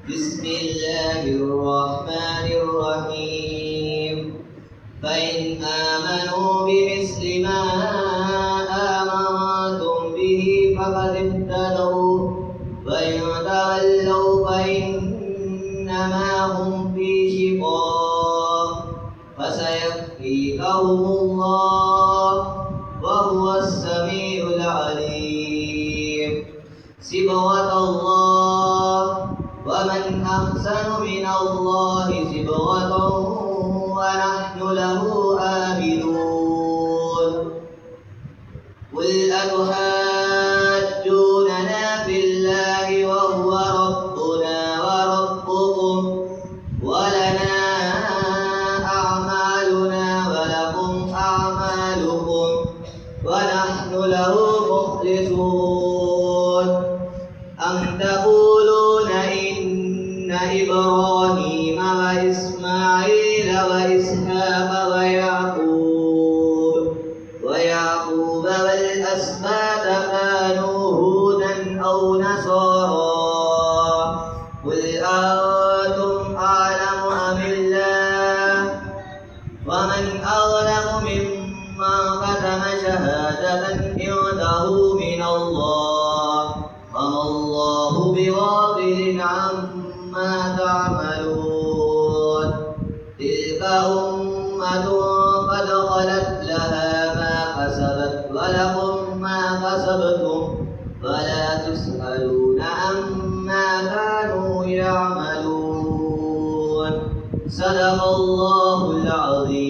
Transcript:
بسم الله الرحمن الرحيم فإن آمنوا بمثل ما آمنتم به فقد اهتدوا وإن تولوا فإنما هم في شقاق فسيكفيكهم الله وهو السميع العليم صبغة الله ومن أحسن من الله صبغة ونحن له عابدون قل أتحاجوننا في الله وهو ربنا وربكم ولنا أعمالنا ولكم أعمالكم ونحن له مخلصون أم تقولون إن إبراهيم وإسماعيل وإسحاق ويعقوب والأسباط كانوا هودا أو نصارى قل أنتم أعلم أم الله ومن أظلم ممن كتم شهادة عنده من الله وما الله بغافل عما تعملون تلك أمة قد خلت لها ما كسبت ولكم ما كسبتم ولا تسألون عما كانوا يعملون صدق الله العظيم.